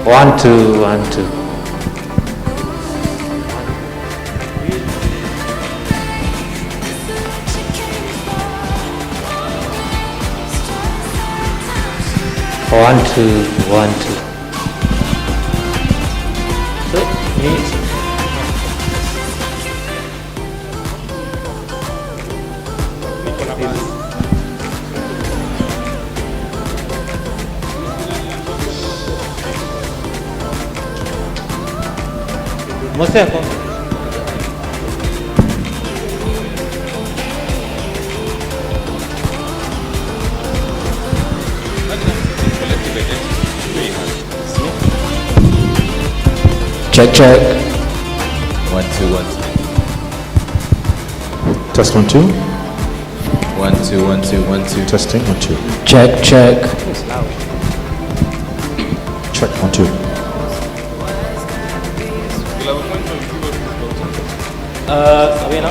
One, two, one, two. One, two, one, two. Mostra hapo. Check, check. 1 2 1 2. Test 1 2. 1 2 1 2 1 2. Testing 1 2. Check, check. Check 1 2. Sabina.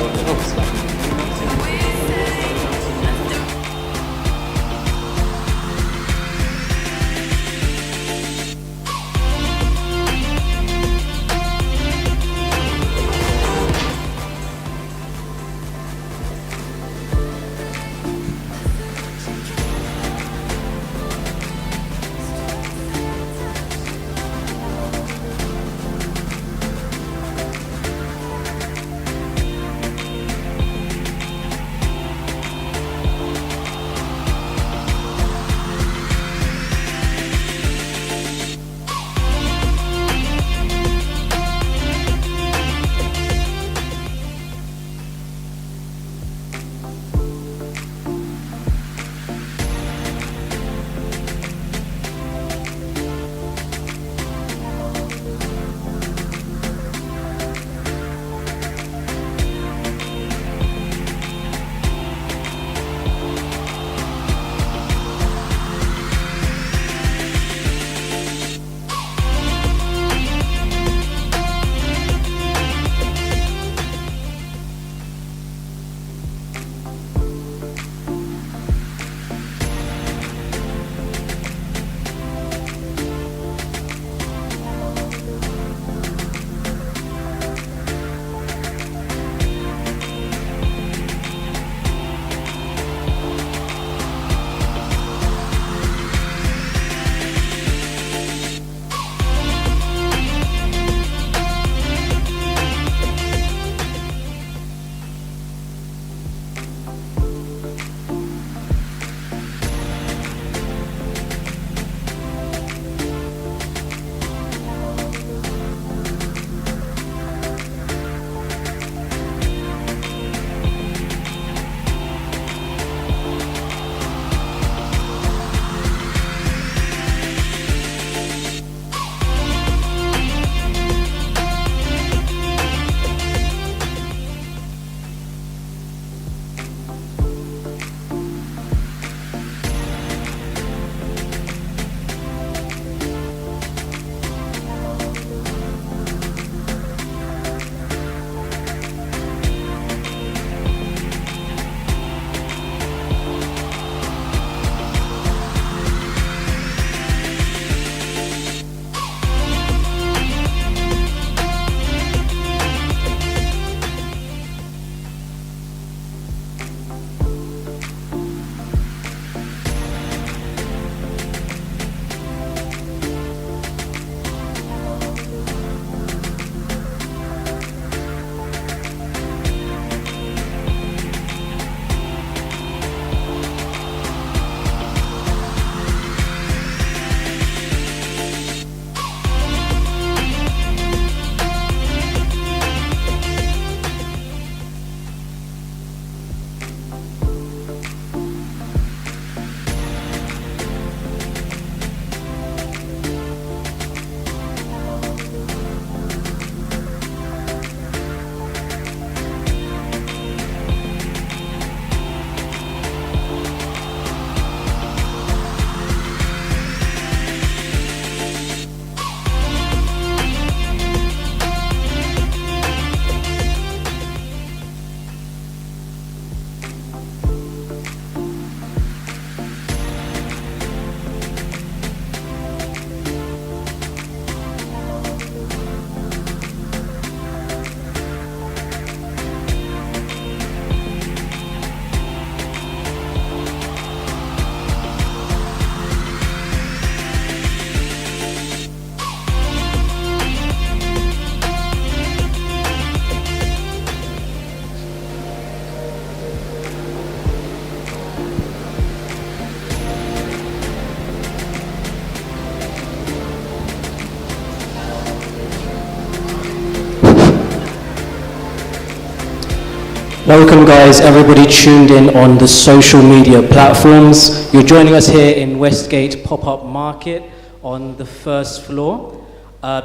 Welcome guys, everybody tuned in on the social media platforms. You're joining us here in Westgate Pop-Up Market on the first floor.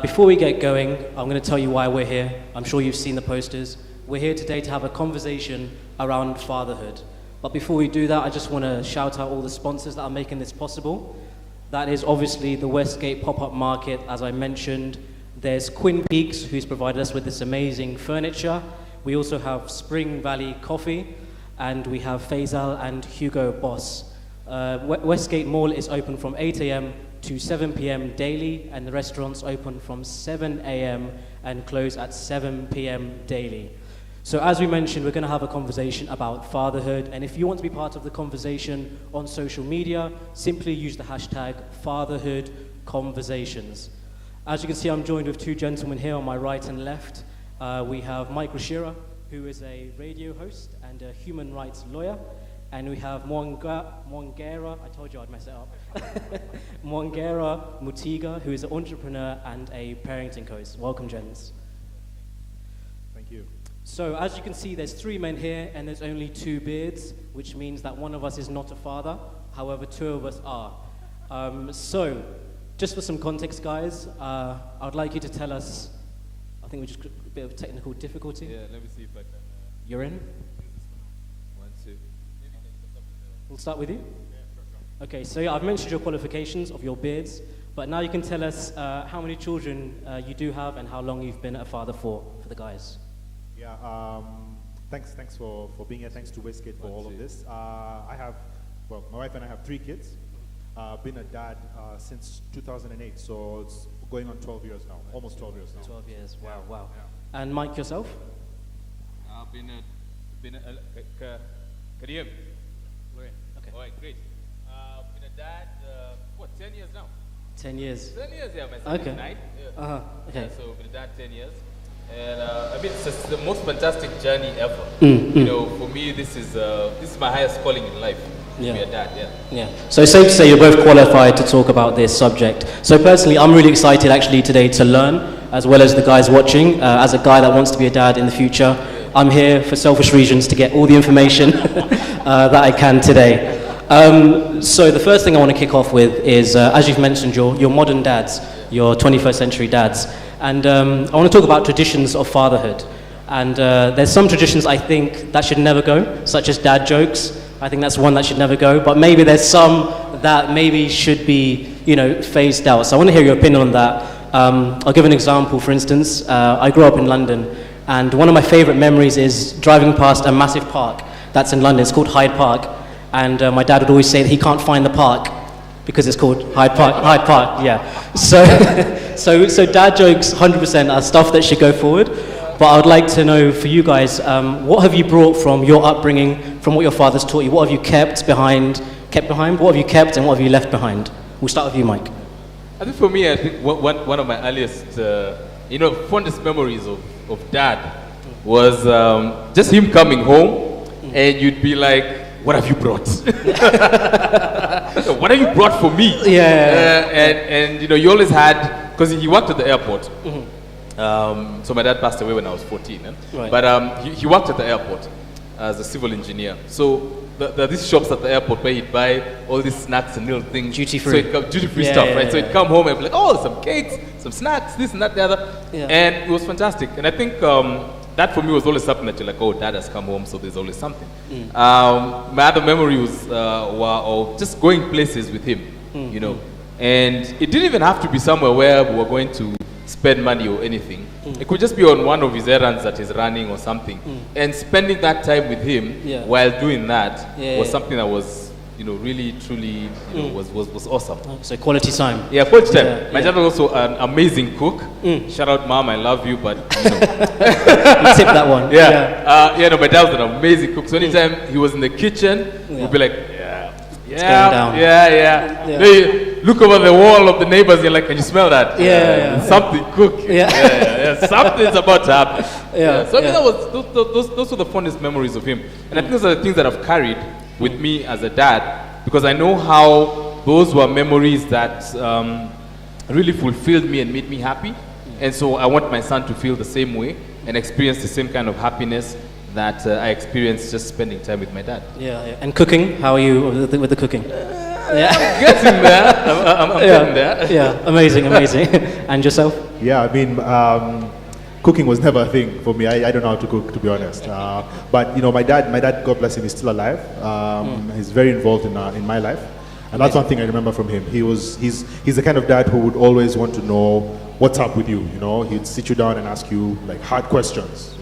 Before we get going, I'm going to tell you why we're here. I'm sure you've seen the posters. We're here today to have a conversation around fatherhood. But before we do that, I just want to shout out all the sponsors that are making this possible. That is obviously the Westgate Pop-Up Market, as I mentioned. There's Quinn Peaks, who's provided us with this amazing furniture. We also have Spring Valley Coffee, and we have Faisal and Hugo Boss. Westgate Mall is open from 8 a.m. to 7 p.m. daily, and the restaurants open from 7 a.m. and close at 7 p.m. daily. So as we mentioned, we're going to have a conversation about fatherhood, and if you want to be part of the conversation on social media, simply use the hashtag Fatherhood Conversations. As you can see, I'm joined with two gentlemen here on my right and left. We have Mike Rashira, who is a radio host and a human rights lawyer. And we have Mwangera, I told you I'd mess it up. Mwangera Mutiga, who is an entrepreneur and a parenting coach. Welcome, gents. Thank you. So as you can see, there's three men here and there's only two beards, which means that one of us is not a father. However, two of us are. So just for some context, guys, I'd like you to tell us, I think we just got a bit of technical difficulty. Yeah, let me see if I can. You're in? 1, 2. We'll start with you. Okay, so yeah, I've mentioned your qualifications of your beards, but now you can tell us how many children you do have and how long you've been a father for the guys. Yeah, thanks for being here. Thanks to Westgate for all of this. My wife and I have 3 kids. Been a dad since 2008, so it's going on 12 years now, almost 12 years now. 12 years, wow, Yeah, wow. yeah. And Mike, yourself? Can you hear me? We're in, okay. All right, great. Been a dad, 10 years now? 10 years. 10 years, yeah, my son Okay. is 9. Yeah. Okay. Yeah, so been a dad 10 years. And it's the most fantastic journey ever. Mm. You know, for me, this is my highest calling in life. Yeah. To be a dad, yeah. So it's safe to say you're both qualified to talk about this subject. So personally, I'm really excited actually today to learn, as well as the guys watching. As a guy that wants to be a dad in the future, I'm here for selfish reasons to get all the information that I can today. So the first thing I want to kick off with is, as you've mentioned, your modern dads, your 21st century dads. And I want to talk about traditions of fatherhood. And there's some traditions I think that should never go, such as dad jokes. I think that's one that should never go, but maybe there's some that maybe should be, phased out. So I want to hear your opinion on that. I'll give an example. For instance, I grew up in London, and one of my favorite memories is driving past a massive park that's in London. It's called Hyde Park, and my dad would always say that he can't find the park because it's called Hyde Park, yeah. So dad jokes 100% are stuff that should go forward. But I would like to know for you guys, what have you brought from your upbringing, from what your father's taught you? What have you kept behind? What have you kept and what have you left behind? We'll start with you, Mike. I think for me, one of my earliest, fondest memories of dad was just him coming home, and you'd be like, "What have you brought? What have you brought for me?" Yeah. And you always had, because he worked at the airport. Mm-hmm. So my dad passed away when I was 14, Right. But he worked at the airport as a civil engineer. So there are these shops at the airport where he'd buy all these snacks and little things. Duty free. So duty free stuff, right? So he'd come home and be like, "Oh, some cakes, some snacks, this and that, the other." Yeah. And it was fantastic. And I think that for me was always something that you're like, "Oh, dad has come home, so there's always something." My other memory was of just going places with him, And it didn't even have to be somewhere where we were going to spend money or anything. It could just be on one of his errands that he's running or something. And spending that time with him while doing that was something that was, really, truly, was awesome. So quality time. Yeah, quality time. Yeah, My dad was also an amazing cook. Shout out, Mom, I love you, but You tip that one. my dad was an amazing cook. So anytime he was in the kitchen, we'd be like, going down. yeah. You look over the wall of the neighbors, you're like, "Can you smell that? Something cooking. Something's about to happen." So I mean, those were the fondest memories of him. And I think those are the things that I've carried with me as a dad, because I know how those were memories that really fulfilled me and made me happy. And so I want my son to feel the same way and experience the same kind of happiness that I experienced just spending time with my dad. Yeah. And cooking? How are you with the cooking? Yeah. I'm getting there. I'm getting there. Yeah. Amazing. And yourself? Yeah, I mean, cooking was never a thing for me. I don't know how to cook, to be honest. But my dad, God bless him, is still alive. He's very involved in my life, and that's one thing I remember from him. He's the kind of dad who would always want to know what's up with you. He'd sit you down and ask you like hard questions.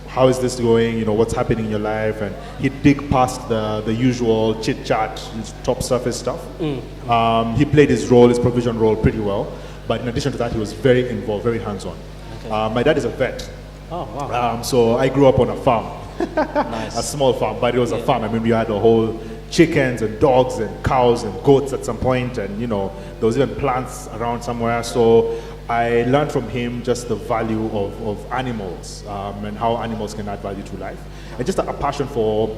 How is this going? What's happening in your life? And he'd dig past the usual chit chat, top surface stuff. He played his provision role pretty well. But in addition to that, he was very involved, very hands-on. Okay. My dad is a vet. Oh, wow. So I grew up on a farm. Nice. A small farm, but it was a farm. I mean, we had a whole chickens and dogs and cows and goats at some point, and there was even plants around somewhere. So I learned from him just the value of animals and how animals can add value to life, and just a passion for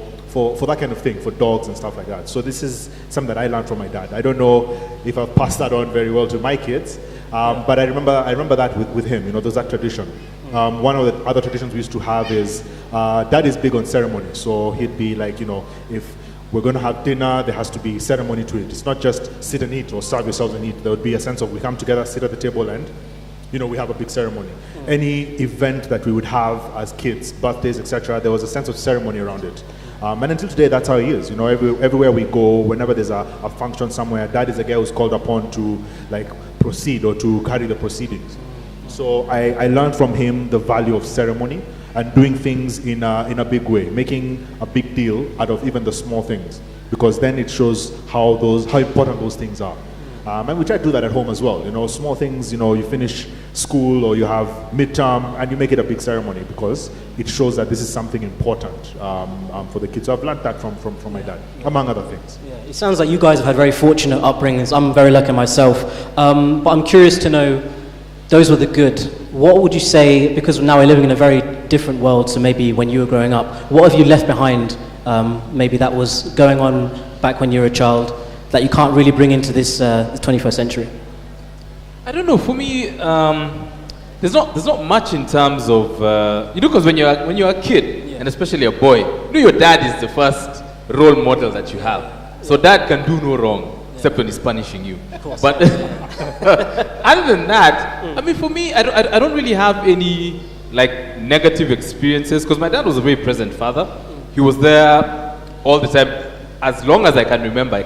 that kind of thing, for dogs and stuff like that. So this is something that I learned from my dad. I don't know if I've passed that on very well to my kids, but I remember that with him. There's that tradition. One of the other traditions we used to have is dad is big on ceremony. So he'd be like, if we're going to have dinner, there has to be ceremony to it. It's not just sit and eat or serve yourselves and eat. There would be a sense of we come together, sit at the table, and we have a big ceremony. Any event that we would have as kids, birthdays, etc., there was a sense of ceremony around it. And until today, that's how he is. Everywhere we go, whenever there's a function somewhere, dad is a guy who's called upon to proceed or to carry the proceedings. So I learned from him the value of ceremony and doing things in a big way, making a big deal out of even the small things, because then it shows how important those things are. And we try to do that at home as well. Small things. You finish school or you have midterm, and you make it a big ceremony because it shows that this is something important for the kids. So I've learned that from my dad, among other things. Yeah, it sounds like you guys have had very fortunate upbringings. I'm very lucky myself, but I'm curious to know. Those were the good. What would you say, because now we're living in a very different world, so maybe when you were growing up, what have you left behind, maybe that was going on back when you were a child, that you can't really bring into this the 21st century? I don't know. For me, there's not much in terms of because when you're a kid, and especially a boy, your dad is the first role model that you have. So dad can do no wrong. Except when he's punishing you. But other than that, I mean, for me, I don't really have any negative experiences, because my dad was a very present father. He was there all the time. As long as I can remember,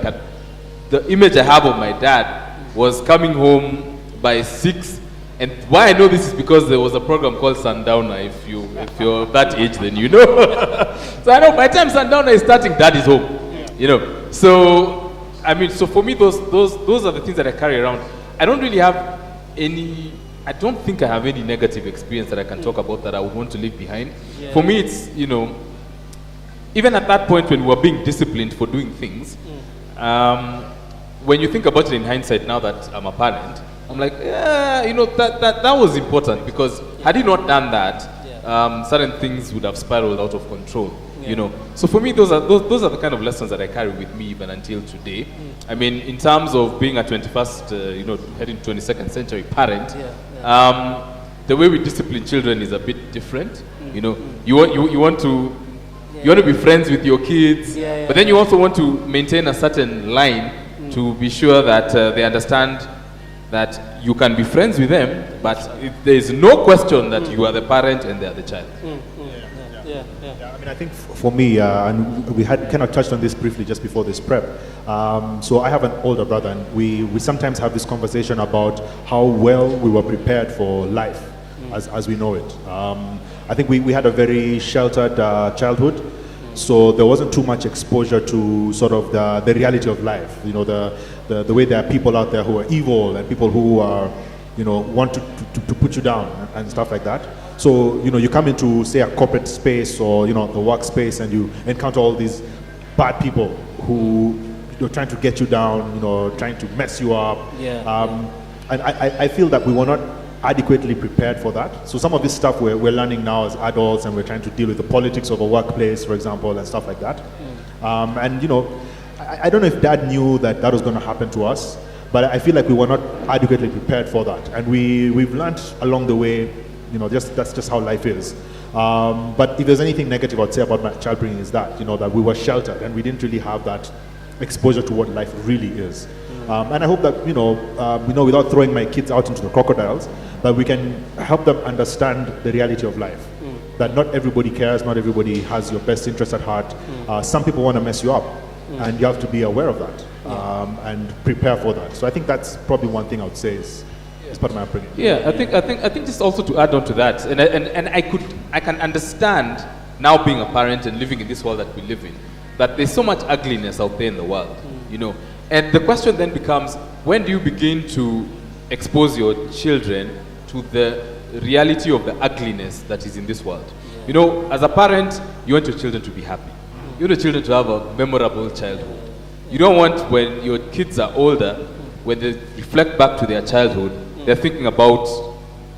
the image I have of my dad was coming home by 6. And why I know this is because there was a program called Sundowner. If you're that age, then you know. So I know by the time Sundowner is starting, dad is home. So. I mean, so for me, those are the things that I carry around. I don't really have any. I don't think I have any negative experience that I can talk about that I would want to leave behind. Yeah. For me, it's even at that point when we were being disciplined for doing things. When you think about it in hindsight, now that I'm a parent, I'm like, that was important, because had he not done that, certain things would have spiraled out of control. So for me, those are the kind of lessons that I carry with me even until today. I mean, in terms of being a 21st, heading 22nd century parent, the way we discipline children is a bit different. You want to be friends with your kids, but then you also want to maintain a certain line to be sure that they understand that you can be friends with them, but there is no question that you are the parent and they are the child. I mean, I think for me, and we had kind of touched on this briefly just before this prep. So I have an older brother, and we sometimes have this conversation about how well we were prepared for life as we know it. I think we had a very sheltered childhood, so there wasn't too much exposure to sort of the reality of life. The way there are people out there who are evil and people who are, want to put you down and stuff like that. So, you come into, say, a corporate space or, the workspace, and you encounter all these bad people who are trying to get you down, trying to mess you up. And I feel that we were not adequately prepared for that. So some of this stuff we're learning now as adults, and we're trying to deal with the politics of a workplace, for example, and stuff like that. And, I don't know if dad knew that was going to happen to us, but I feel like we were not adequately prepared for that. And we've learned along the way, that's just how life is. But if there's anything negative I'd say about my child bringing is that, that we were sheltered and we didn't really have that exposure to what life really is. And I hope that, without throwing my kids out into the crocodiles, that we can help them understand the reality of life. That not everybody cares, not everybody has your best interest at heart. Some people want to mess you up, and you have to be aware of that and prepare for that. So I think that's probably one thing I would say is part of my upbringing. Yeah, I think just also to add on to that, and I can understand now being a parent and living in this world that we live in, that there's so much ugliness out there in the world, And the question then becomes, when do you begin to expose your children to the reality of the ugliness that is in this world? As a parent, you want your children to be happy. You want your children to have a memorable childhood. You don't want, when your kids are older, when they reflect back to their childhood, they're thinking about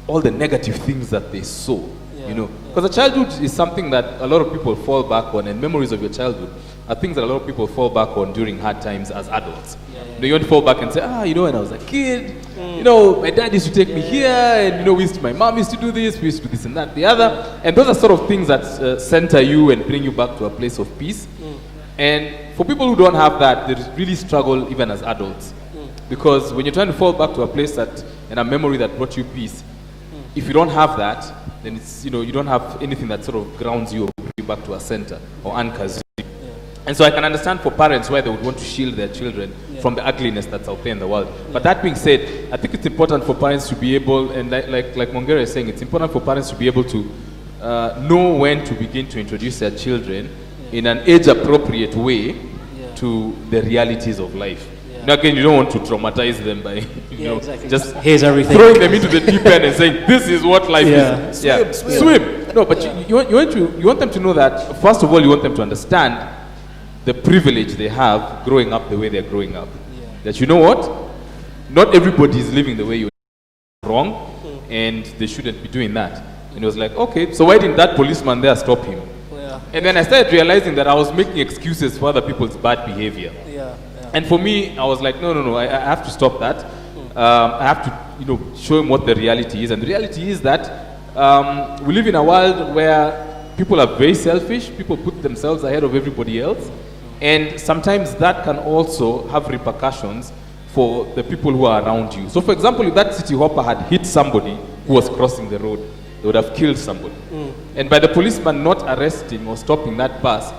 all the negative things that they saw, Because a childhood is something that a lot of people fall back on, and memories of your childhood are things that a lot of people fall back on during hard times as adults. You want to fall back and say, when I was a kid, my dad used to take me here, and my mom used to do this, we used to do this and that, the other. And those are sort of things that center you and bring you back to a place of peace. And for people who don't have that, they really struggle even as adults. Because when you're trying to fall back to a place and a memory that brought you peace, if you don't have that, then it's, you don't have anything that sort of grounds you or brings you back to a center or anchors you. And so I can understand for parents why they would want to shield their children from the ugliness that's out there in the world. But that being said, I think it's important for parents to be able, and like Mongera is saying, it's important for parents to be able to know when to begin to introduce their children in an age-appropriate way to the realities of life. Now again, you don't want to traumatize them by, exactly. just here's everything, throwing them into the deep end and saying, this is what life is. Swim. No, but you want them to know that, first of all, you want them to understand the privilege they have growing up the way they're growing up. That not everybody is living the way you're wrong, and they shouldn't be doing that. And it was like, okay, so why didn't that policeman there stop him? And then I started realizing that I was making excuses for other people's bad behavior. And for me, I was like, no, I have to stop that. I have to, show him what the reality is. And the reality is that we live in a world where people are very selfish. People put themselves ahead of everybody else. And sometimes that can also have repercussions for the people who are around you. So for example, if that city hopper had hit somebody who was crossing the road, they would have killed somebody. And by the policeman not arresting or stopping that bus,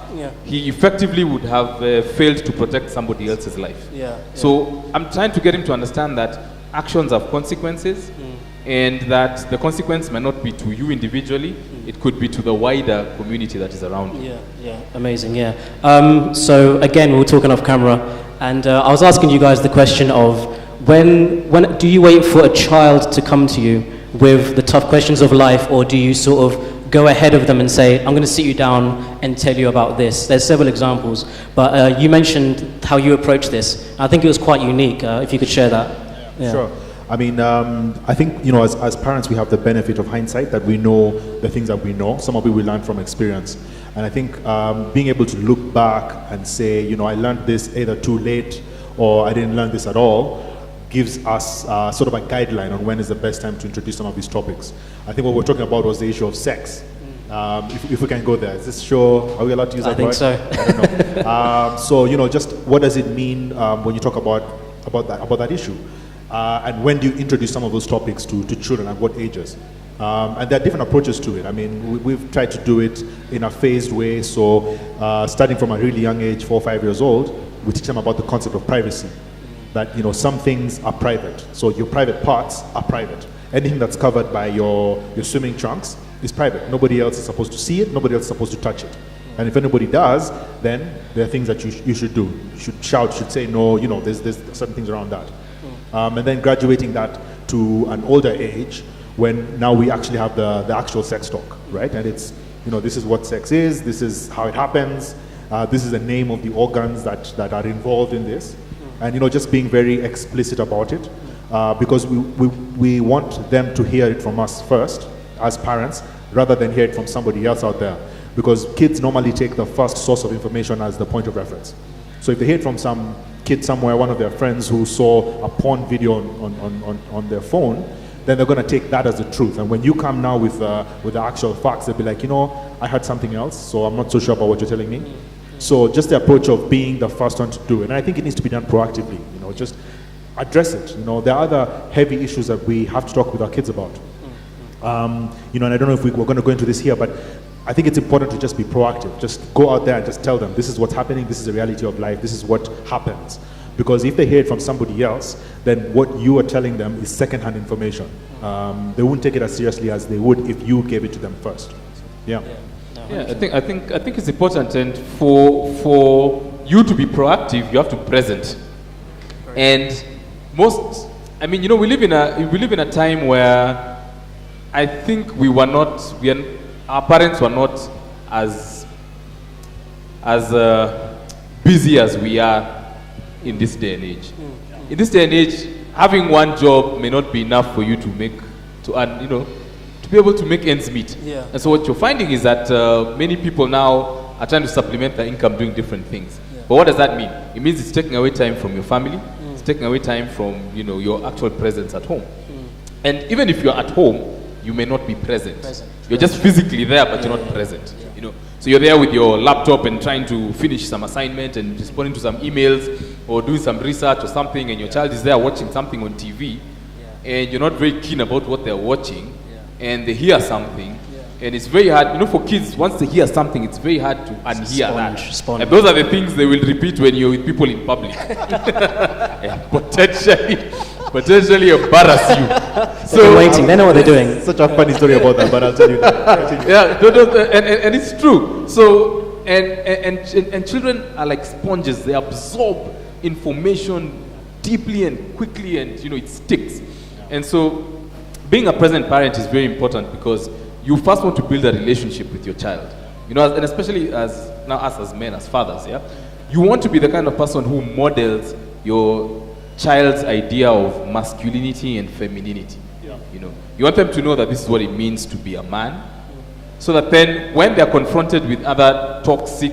he effectively would have failed to protect somebody else's life. So I'm trying to get him to understand that actions have consequences, and that the consequence may not be to you individually, it could be to the wider community that is around you. Amazing, so again, we were talking off camera, and I was asking you guys the question of when do you wait for a child to come to you with the tough questions of life, or do you sort of go ahead of them and say, I'm going to sit you down and tell you about this? There's several examples, but you mentioned how you approach this. I think it was quite unique, if you could share that. Sure. I mean, I think, as parents, we have the benefit of hindsight, that we know the things that we know. Some of it we learn from experience. And I think being able to look back and say, I learned this either too late or I didn't learn this at all, gives us sort of a guideline on when is the best time to introduce some of these topics. I think what we're talking about was the issue of sex. If we can go there. Is this show, are we allowed to use that word? I think so. I don't know. So, just what does it mean when you talk about that issue? And when do you introduce some of those topics to children, at what ages? And there are different approaches to it. I mean, we've tried to do it in a phased way. So starting from a really young age, 4 or 5 years old, we teach them about the concept of privacy. That, some things are private. So your private parts are private. Anything that's covered by your swimming trunks is private. Nobody else is supposed to see it. Nobody else is supposed to touch it. And if anybody does, then there are things that you should do. You should shout, you should say no, there's certain things around that. And then graduating that to an older age, when now we actually have the actual sex talk, right? And it's, this is what sex is, this is how it happens, this is the name of the organs that are involved in this. And, just being very explicit about it, because we want them to hear it from us first, as parents, rather than hear it from somebody else out there. Because kids normally take the first source of information as the point of reference. So if they hear it from some kid somewhere, one of their friends who saw a porn video on their phone, then they're going to take that as the truth. And when you come now with the actual facts, they'll be like, I heard something else, so I'm not so sure about what you're telling me. So just the approach of being the first one to do it. And I think it needs to be done proactively, just address it. There are other heavy issues that we have to talk with our kids about. And I don't know if we're going to go into this here, but I think it's important to just be proactive. Just go out there and just tell them, this is what's happening, this is the reality of life, this is what happens. Because if they hear it from somebody else, then what you are telling them is secondhand information. They won't take it as seriously as they would if you gave it to them first. Yeah. Yeah, I think it's important, and for you to be proactive, you have to be present. And we live in a time where I think our parents were not as busy as we are in this day and age. In this day and age, having one job may not be enough for you to earn, to be able to make ends meet. Yeah. And so what you're finding is that many people now are trying to supplement their income doing different things. Yeah. But what does that mean? It means it's taking away time from your family. It's taking away time from your actual presence at home. And even if you're at home, you may not be present. You're just physically there, but you're not present. Yeah. So you're there with your laptop and trying to finish some assignment and responding to some emails or doing some research or something, and your child is there watching something on TV, and you're not very keen about what they're watching. And they hear something, and it's very hard, for kids, once they hear something, it's very hard to unhear that. And those are the things they will repeat when you're with people in public. And potentially embarrass you. So they're waiting, they know what they're doing. Such a funny story about that, but I'll tell you that. And it's true. So, and children are like sponges. They absorb information deeply and quickly, and it sticks. And so being a present parent is very important, because you first want to build a relationship with your child, and especially as now us as men, as fathers, you want to be the kind of person who models your child's idea of masculinity and femininity. You want them to know that this is what it means to be a man, so that then when they're confronted with other toxic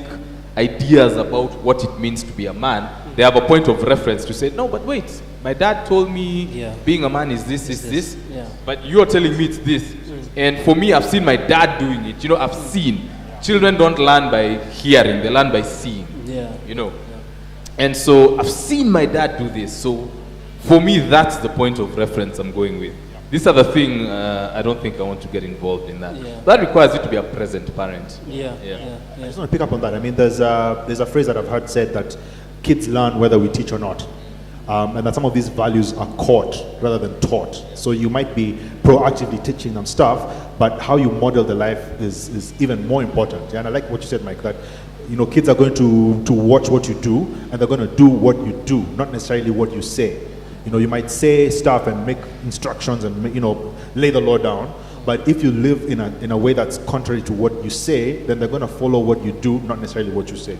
ideas about what it means to be a man, they have a point of reference to say, no, but wait, my dad told me being a man is this, but you're telling me it's this. And for me, I've seen my dad doing it. I've seen. Children don't learn by hearing, they learn by seeing. And so I've seen my dad do this. So for me, that's the point of reference I'm going with. This other thing, I don't think I want to get involved in that. That requires you to be a present parent. I just want to pick up on that. I mean, there's a phrase that I've heard said that kids learn whether we teach or not. And that some of these values are caught rather than taught. So you might be proactively teaching them stuff, but how you model the life is even more important. And I like what you said, Mike, that kids are going to watch what you do, and they're going to do what you do, not necessarily what you say. You might say stuff and make instructions and lay the law down, but if you live in a way that's contrary to what you say, then they're going to follow what you do, not necessarily what you say.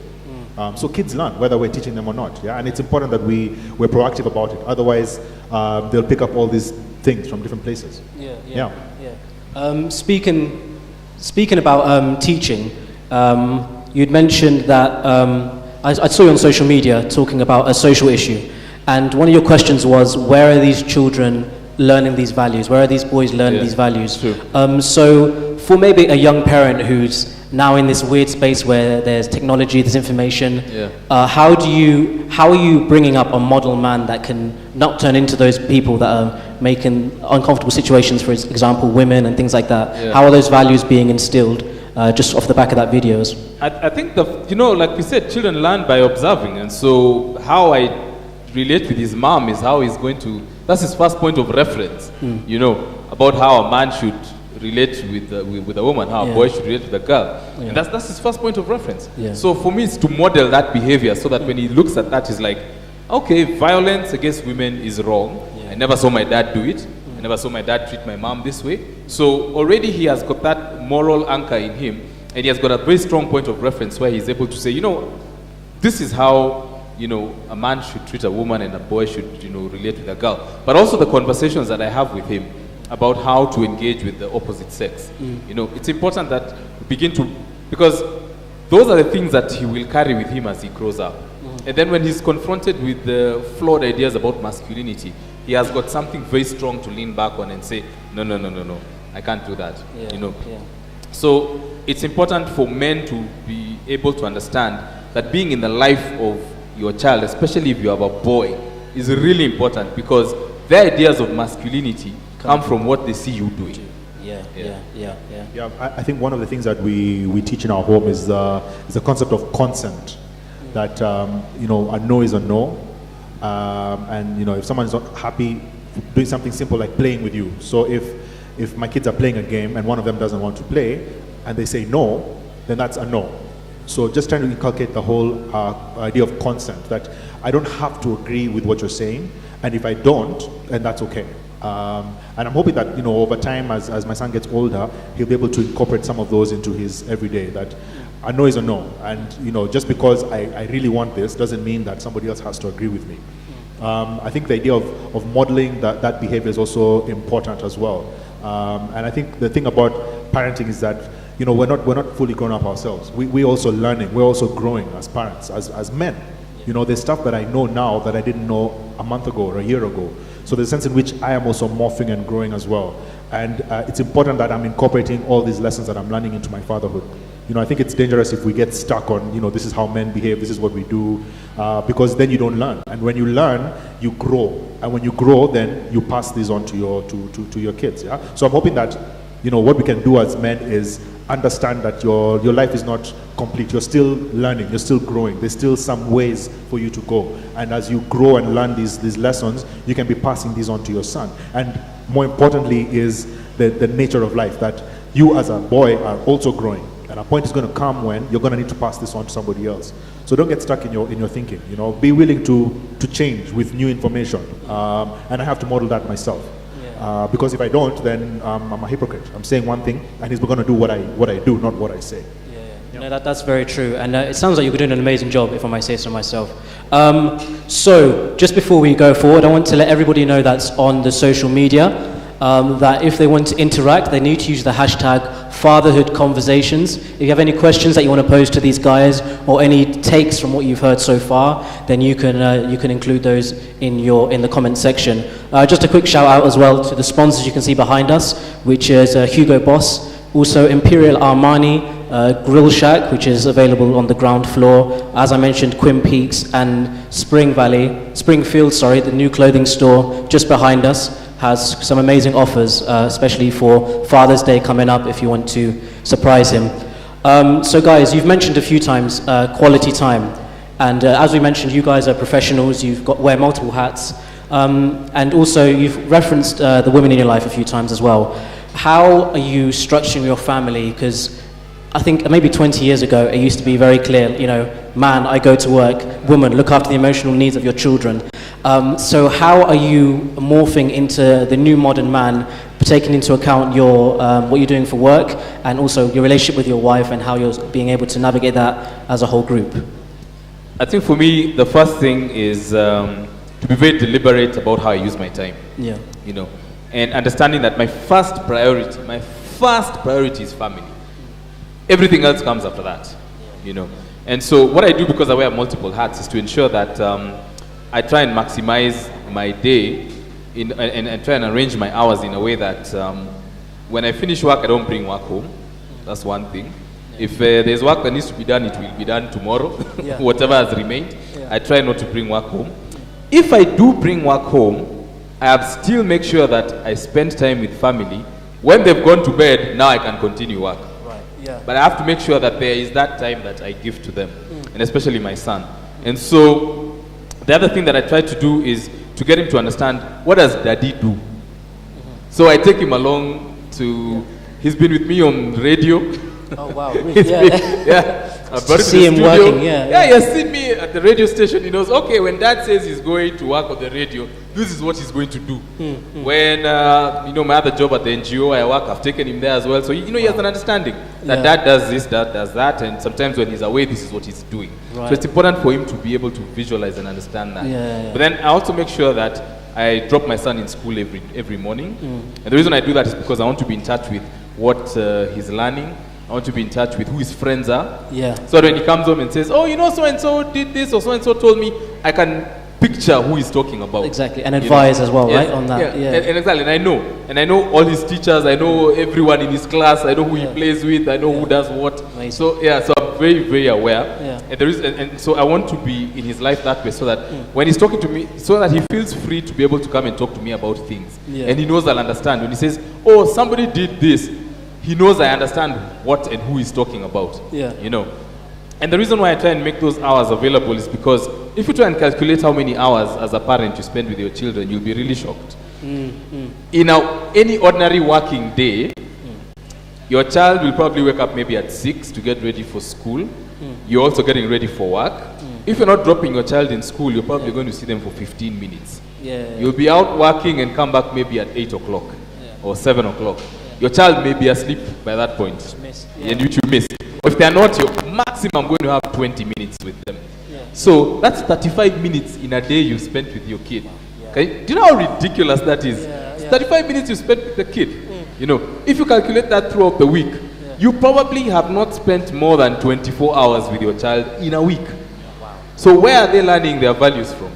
So kids learn whether we're teaching them or not, and it's important that we're proactive about it. Otherwise, they'll pick up all these things from different places. Speaking about teaching, you'd mentioned that I saw you on social media talking about a social issue, and one of your questions was, where are these children learning these values? Where are these boys learning these values? So for maybe a young parent who's now in this weird space where there's technology, there's information, how are you bringing up a model man that can not turn into those people that are making uncomfortable situations, for example, women and things like that? How are those values being instilled just off the back of that videos? I think like we said, children learn by observing, and so how I relate with his mom is how he's going to, that's his first point of reference, about how a man should relate with a woman, how a boy should relate with a girl. And that's his first point of reference. So for me, it's to model that behavior, so that when he looks at that, he's like, okay, violence against women is wrong. I never saw my dad do it. I never saw my dad treat my mom this way. So already he has got that moral anchor in him, and he has got a very strong point of reference where he's able to say, this is how a man should treat a woman, and a boy should relate with a girl. But also the conversations that I have with him about how to engage with the opposite sex. It's important that we begin to, because those are the things that he will carry with him as he grows up. And then when he's confronted with the flawed ideas about masculinity, he has got something very strong to lean back on and say, no, I can't do that. Yeah, You know. yeah. So it's important for men to be able to understand that being in the life of your child, especially if you have a boy, is really important, because their ideas of masculinity come from what they see you doing. Yeah, I think one of the things that we teach in our home is the concept of consent. That you know, a no is a no, and you know, if someone is not happy doing something simple like playing with you. So if my kids are playing a game and one of them doesn't want to play, and they say no, then that's a no. So just trying to inculcate the whole idea of consent, that I don't have to agree with what you're saying, and if I don't, then that's okay. And I'm hoping that, you know, over time, as my son gets older, he'll be able to incorporate some of those into his everyday, that a no is a no. And, you know, just because I really want this doesn't mean that somebody else has to agree with me. I think the idea of modeling that behavior is also important as well. And I think the thing about parenting is that, you know, we're not fully grown up ourselves. We're also learning. We're also growing as parents, as men. You know, there's stuff that I know now that I didn't know a month ago or a year ago. So there's a sense in which I am also morphing and growing as well. And it's important that I'm incorporating all these lessons that I'm learning into my fatherhood. You know, I think it's dangerous if we get stuck on, you know, this is how men behave, this is what we do, because then you don't learn. And when you learn, you grow. And when you grow, then you pass this on to your kids. Yeah. So I'm hoping that, you know, what we can do as men is understand that your life is not complete. You're still learning. You're still growing. There's still some ways for you to go. And as you grow and learn these lessons, you can be passing these on to your son. And more importantly is the nature of life, that you as a boy are also growing. And a point is going to come when you're going to need to pass this on to somebody else. So don't get stuck in your thinking. You know, be willing to change with new information. And I have to model that myself. Because if I don't, then I'm a hypocrite. I'm saying one thing, and he's going to do what I do, not what I say. No, that's very true, and it sounds like you're doing an amazing job, if I might say so myself. So, just before we go forward, I want to let everybody know that's on the social media, that if they want to interact, they need to use the hashtag Fatherhood Conversations. If you have any questions that you want to pose to these guys, or any takes from what you've heard so far, then you can include those in the comment section. Just a quick shout out as well to the sponsors you can see behind us, which is Hugo Boss, also Imperial Armani, Grill Shack, which is available on the ground floor. As I mentioned, Quim Peaks and Springfield, the new clothing store just behind us has some amazing offers, especially for Father's Day coming up if you want to surprise him. So guys, you've mentioned a few times quality time. And as we mentioned, you guys are professionals, wear multiple hats. And also you've referenced the women in your life a few times as well. How are you structuring your family? Because I think maybe 20 years ago, it used to be very clear, you know, man, I go to work, woman, look after the emotional needs of your children. So how are you morphing into the new modern man, taking into account your what you're doing for work, and also your relationship with your wife, and how you're being able to navigate that as a whole group? I think for me, the first thing is to be very deliberate about how I use my time. Yeah. You know, and understanding that my first priority is family. Everything else comes after that, you know. And so what I do, because I wear multiple hats, is to ensure that I try and maximize my day and try and arrange my hours in a way that when I finish work, I don't bring work home. That's one thing. If there's work that needs to be done, it will be done tomorrow, whatever has remained. I try not to bring work home. If I do bring work home, I have still make sure that I spend time with family. When they've gone to bed, now I can continue work. But I have to make sure that there is that time that I give to them, and especially my son. And so the other thing that I try to do is to get him to understand, what does daddy do? So I take him along to, he's been with me on radio. Oh wow, really? I've brought him see him studio. working, he has seen me at the radio station. He knows, okay, when dad says he's going to work on the radio, this is what he's going to do. When, you know, my other job at the NGO I work, I've taken him there as well. So, you know, he has an understanding that dad does this, dad does that, and sometimes when he's away, this is what he's doing. So it's important for him to be able to visualize and understand that. But then I also make sure that I drop my son in school every morning. And the reason I do that is because I want to be in touch with what he's learning. I want to be in touch with who his friends are. So when he comes home and says, oh, you know, so-and-so did this, or so-and-so told me, I can picture who he's talking about. Exactly, and advise as well, right, on that. Yeah. And exactly, and I know all his teachers, I know everyone in his class, I know who he plays with, I know who does what. Amazing. So so I'm very, very aware. Yeah. And there is, and so I want to be in his life that way, so that when he's talking to me, so that he feels free to be able to come and talk to me about things. Yeah. And he knows I'll understand. When he says, oh, somebody did this, he knows I understand what and who he's talking about. Yeah. You know. And the reason why I try and make those hours available is because if you try and calculate how many hours as a parent you spend with your children, you'll be really shocked. In any ordinary working day, your child will probably wake up maybe at 6 to get ready for school. You're also getting ready for work. If you're not dropping your child in school, you're probably going to see them for 15 minutes. You'll be out working and come back maybe at 8 o'clock or 7 o'clock. Your child may be asleep by that point, and which you missed. If they are not, you're maximum going to have 20 minutes with them. So that's 35 minutes in a day you spent with your kid. Okay? Do you know how ridiculous that is? It's 35 minutes you spent with the kid. You know, if you calculate that throughout the week, you probably have not spent more than 24 hours with your child in a week. So where are they learning their values from?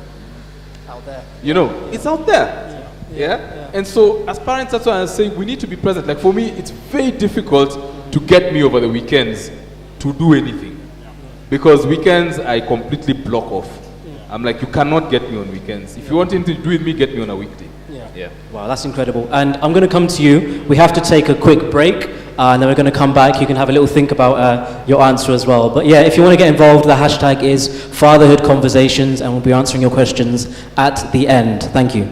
Out there. You know, it's out there. Yeah? And so as parents, that's why I'm saying we need to be present. Like for me, it's very difficult to get me over the weekends to do anything. Because weekends I completely block off. I'm like, you cannot get me on weekends. If you want anything to do with me, get me on a weekday. Wow, that's incredible. And I'm going to come to you. We have to take a quick break, and then we're going to come back. You can have a little think about your answer as well. But yeah, if you want to get involved, the hashtag is Fatherhood Conversations, and we'll be answering your questions at the end. Thank you.